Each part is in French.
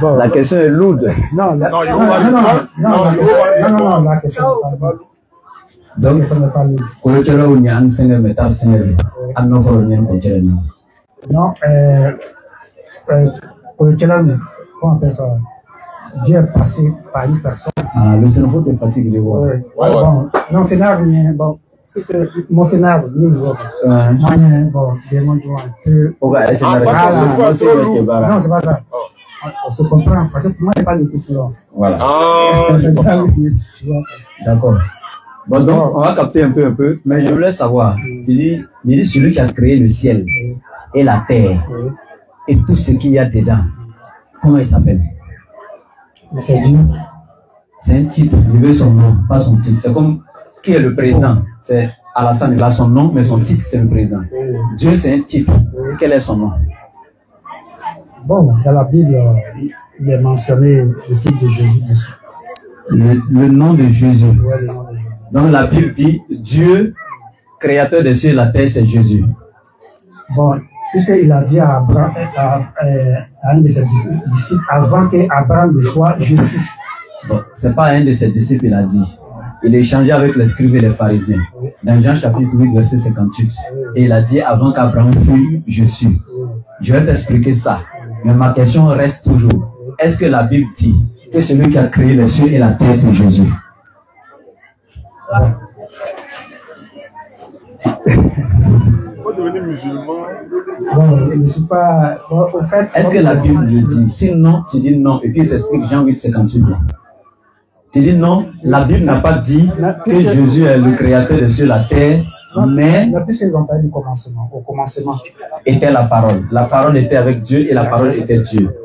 Bon. La question est lourde. Non, la question n'est pas lourde. Donc, ça n'est pas lourde. Non, comment on appelle ça? Dieu est passé par une personne. Ah, le cerveau te fatigue, je vois. Bon, non, scénario, bon, puisque mon scénario, bon, démon du un peu. Non, c'est pas ça. On se comprend, parce que pour moi, il n'y a pas de coup souvent. Voilà. D'accord. Bon, donc, on va capter un peu, mais je voulais savoir, il dit celui qui a créé le ciel et la terre et tout ce qu'il y a dedans, comment il s'appelle? C'est Dieu. C'est un titre, il veut son nom, pas son titre. C'est comme qui est le président. C'est Alassane, il a son nom, mais son titre, c'est le président. Dieu, c'est un titre. Quel est son nom? Bon, dans la Bible, il est mentionné le titre de Jésus dessus. Le nom de Jésus. Ouais, le nom de Jésus. Donc la Bible dit Dieu, créateur des cieux et de la terre, c'est Jésus. Bon, puisqu'il a dit à Abraham, à un de ses disciples, avant qu'Abraham ne soit Jésus. Bon, c'est pas un de ses disciples, il a dit. Il a échangé avec les scribes et les pharisiens. Dans Jean chapitre 8, verset 58. Et il a dit, avant qu'Abraham fût, je suis. Je vais t'expliquer ça. Mais ma question reste toujours. Est-ce que la Bible dit que celui qui a créé les cieux et la terre, c'est Jésus? Pour devenir musulman. Bon, je ne suis pas. Bon, au fait. Est-ce que la Bible le dit? Sinon, tu dis non. Et puis il t'explique Jean 8, 58. Tu dis non, la Bible n'a pas dit que Jésus est le créateur des cieux et la terre, mais puisqu'ils ont parlé du commencement, au commencement était la parole. La parole était avec Dieu et la parole était Dieu.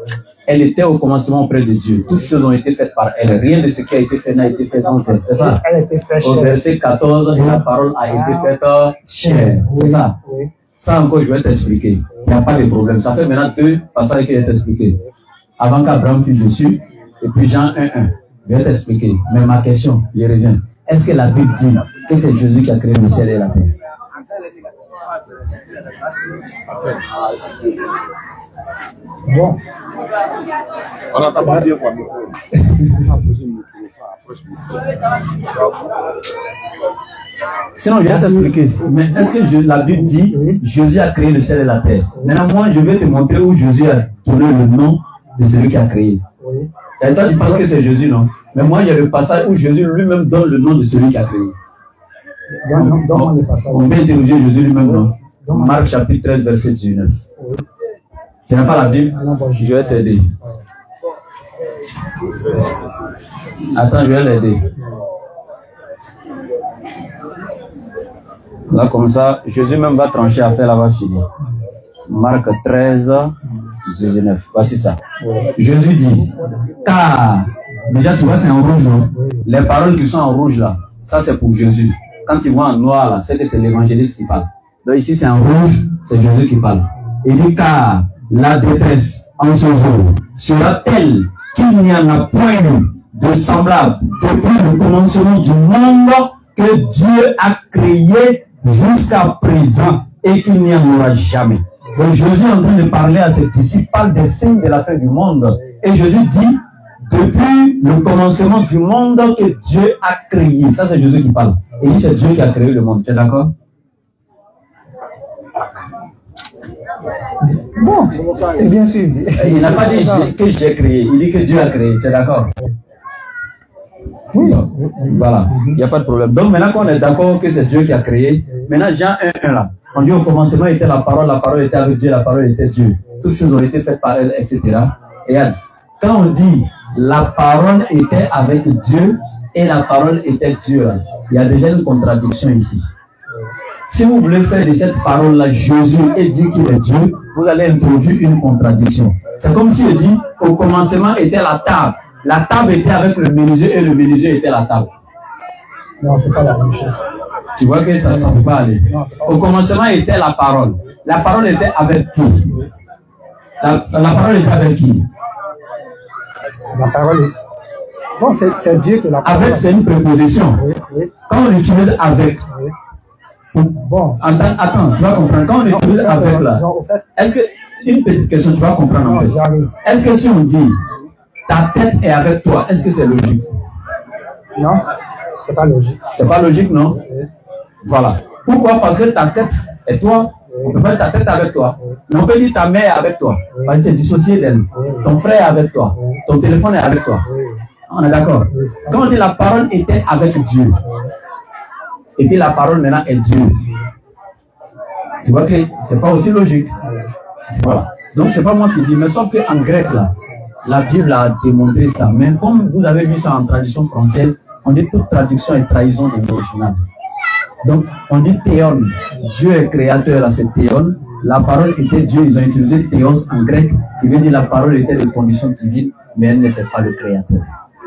Elle était au commencement auprès de Dieu. Toutes choses ont été faites par elle. Rien de ce qui a été fait n'a été fait sans elle. C'est ça? Elle a été faite au verset 14, la parole a été faite chair. C'est ça? Ça encore, je vais t'expliquer. Il n'y a pas de problème. Ça fait maintenant 2 passages que je vais t'expliquer. Avant qu'Abraham fût Jésus, et puis Jean 1:1. Je vais t'expliquer. Mais ma question, je reviens. Est-ce que la Bible dit que c'est Jésus qui a créé le ciel et la terre? Bon. On n'entend pas dire quoi. Sinon, je vais t'expliquer. Mais est-ce que la Bible dit Jésus a créé le ciel et la terre? Maintenant, moi, je vais te montrer où Jésus a donné le nom de celui qui a créé. Et toi, tu penses que c'est Jésus, non? Mais moi, il y a le passage où Jésus lui-même donne le nom de celui qui a créé. On peut interroger Jésus lui-même, non? Marc chapitre 13, verset 19. Tu n'as pas la Bible? Je vais t'aider. Attends, je vais l'aider. Là, comme ça, Jésus même va trancher à faire la vache. Marc 13, 19. Voici ça. Jésus dit, car, déjà tu vois c'est en rouge, non? Les paroles qui sont en rouge là, ça c'est pour Jésus. Quand tu vois en noir là, c'est que c'est l'évangéliste qui parle. Donc ici c'est en rouge, c'est Jésus qui parle. Il dit, car la détresse en ce jour sera telle qu'il n'y en a point de semblable depuis le commencement du monde que Dieu a créé jusqu'à présent et qu'il n'y en aura jamais. Donc Jésus est en train de parler à ses disciples, parle des signes de la fin du monde. Et Jésus dit, depuis le commencement du monde que Dieu a créé. Ça c'est Jésus qui parle. Et il dit c'est Dieu qui a créé le monde. Tu es d'accord? Bon, et bien sûr. Il n'a pas dit que j'ai créé, il dit que Dieu a créé. Tu es d'accord? Oui. Voilà, il n'y a pas de problème. Donc maintenant qu'on est d'accord que c'est Dieu qui a créé, maintenant Jean 1:1 là, on dit au commencement était la parole était avec Dieu, la parole était Dieu. Toutes choses ont été faites par elle, etc. Et quand on dit la parole était avec Dieu et la parole était Dieu, là, il y a déjà une contradiction ici. Si vous voulez faire de cette parole-là Jésus et dire qu'il est Dieu, vous allez introduire une contradiction. C'est comme si il dit au commencement était la table. La table était avec le menuisier et le menuisier était la table. Non, c'est pas la même chose. Tu vois que ça ne peut pas aller. Au commencement était la parole. La parole était avec qui? La parole était avec qui? La parole est... Bon, c'est Dieu qui la parole. Avec, c'est une préposition. Oui, oui. Quand on utilise avec... Oui. Bon. Attends, tu vas comprendre. Quand on utilise avec là, est-ce que une petite question, tu vas comprendre en fait. Est-ce que si on dit ta tête est avec toi, est-ce que c'est logique? Non, c'est pas logique. C'est pas logique, non? Voilà. Pourquoi? Parce que ta tête est toi. On peut pas dire ta tête avec toi. Mais on peut dire ta mère est avec toi. Parce que tu es dissocié d'elle. Ton frère est avec toi. Ton téléphone est avec toi. On est d'accord? Quand on dit la parole était avec Dieu, et puis la parole maintenant est Dieu, tu vois que c'est pas aussi logique. Voilà. Donc c'est pas moi qui dis, mais sauf qu'en grec là, la Bible a démontré ça. Mais comme vous avez vu ça en tradition française, on dit toute traduction est trahison de l'original. Donc on dit théon, Dieu est créateur là, c'est théon. La parole était Dieu, ils ont utilisé théos en grec, qui veut dire la parole était de condition divine, mais elle n'était pas le créateur.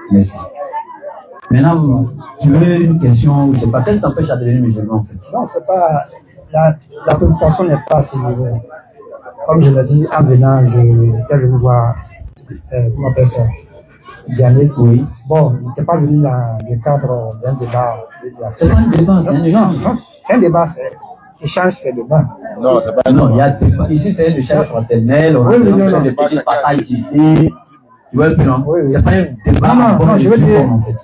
Merci. Maintenant, tu veux une question, je sais pas, qu'est-ce qui t'empêche à devenir musulman en fait? Non, c'est pas. La préoccupation n'est pas si niveau. Comme je l'ai dit, en venant, j'étais venu voir, comment on appelle ça, Diané. Oui. Bon, il n'était pas venu dans le cadre d'un débat. C'est pas un débat, c'est un échange. Non, c'est un débat, c'est échange, c'est débat. Non, c'est pas un Non, il y a débat. Ici, c'est un échange fraternel, on a fait des petites batailles d'idées. Tu vois, puis non, c'est pas un débat. Non, je veux dire, en fait.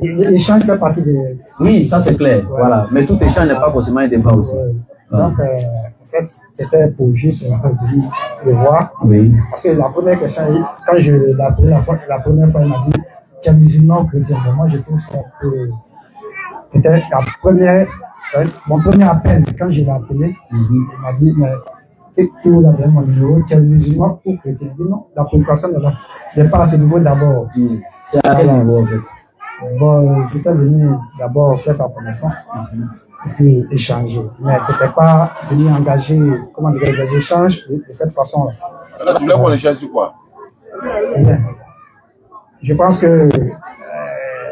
L'échange fait partie de... Oui, ça c'est clair, voilà. Mais tout échange n'est pas forcément un débat aussi. Donc, en fait, c'était pour juste venir le voir. Oui. Parce que la première question, quand la première fois, il m'a dit, tu es musulman ou chrétien. Moi, je trouve ça que c'était la première, mon premier appel, quand je l'ai appelé, il m'a dit, mais qui vous a donné mon numéro, tu es musulman ou chrétien? Il dit non, la préoccupation n'est pas à ce niveau d'abord. C'est à quel niveau en fait? Bon, j'étais venu d'abord faire sa connaissance, et puis échanger. Mais ce n'était pas venir engager, comment dire, les échanges de cette façon-là. Alors, tu voulais qu'on échange sur quoi? Bien. Je pense que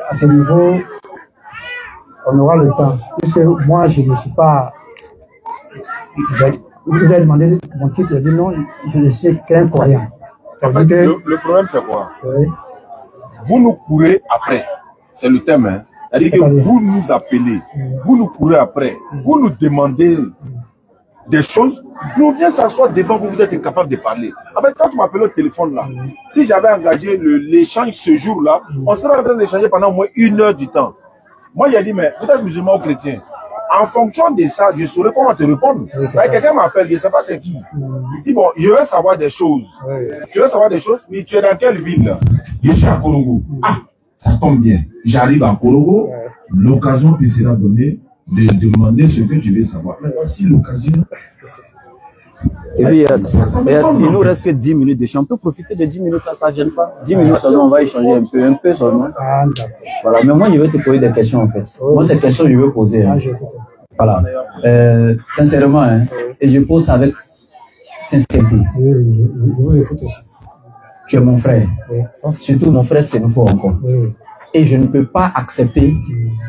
à ce niveau, on aura le temps. Puisque moi, je ne suis pas. Vous avez demandé mon titre, il a dit non, je ne suis qu'un croyant. En fait, le problème, c'est quoi? Oui. Vous nous courez après. C'est le thème, hein. C'est-à-dire que vous nous appelez, vous nous courez après, vous nous demandez des choses, nous venons s'asseoir devant vous, vous êtes incapable de parler. En fait, quand tu m'appelles au téléphone là, si j'avais engagé l'échange ce jour-là, on serait en train d'échanger pendant au moins 1 heure du temps. Moi, il a dit, mais vous êtes musulman ou chrétien? En fonction de ça, je saurais comment te répondre. Quelqu'un m'appelle, je ne sais pas c'est qui. Il dit, bon, je veux savoir des choses. Je veux savoir des choses, mais tu es dans quelle ville? Je suis à Korogo. Ah, ça tombe bien. J'arrive à Korogo, l'occasion te sera donnée de demander ce que tu veux savoir. Voici l'occasion. Et puis, il nous reste que 10 minutes de champ. On peut profiter de 10 minutes là, ça ne gêne pas. 10 minutes seulement, on va échanger un peu seulement. Voilà, mais moi, je vais te poser des questions en fait. Moi, ces questions, je veux poser. Hein. Voilà. Sincèrement, hein, et je pose avec sincérité. Oui, je vous écoute aussi. Tu es mon frère. Surtout mon frère, c'est une fois encore. Et je ne peux pas accepter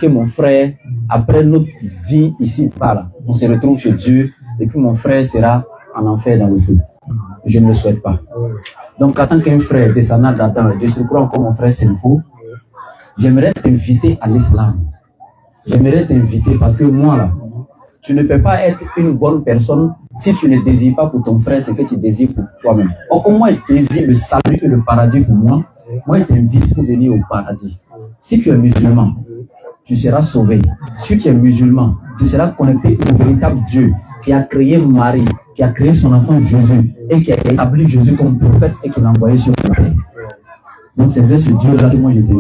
que mon frère, après notre vie ici, par on se retrouve chez Dieu, et puis mon frère sera en enfer dans le feu. Je ne le souhaite pas. Donc, en tant qu'un frère descendant d'Adam, de surcroît encore mon frère, c'est le faux, j'aimerais t'inviter à l'islam. J'aimerais t'inviter parce que moi, là, tu ne peux pas être une bonne personne si tu ne désires pas pour ton frère ce que tu désires pour toi-même. Or, comme moi, je désire le salut et le paradis pour moi, moi, je t'invite pour venir au paradis. Si tu es musulman, tu seras sauvé. Si tu es musulman, tu seras connecté au véritable Dieu qui a créé Marie, qui a créé son enfant Jésus et qui a établi Jésus comme prophète et qui l'a envoyé sur la terre. Donc, c'est vers ce Dieu-là que moi, je te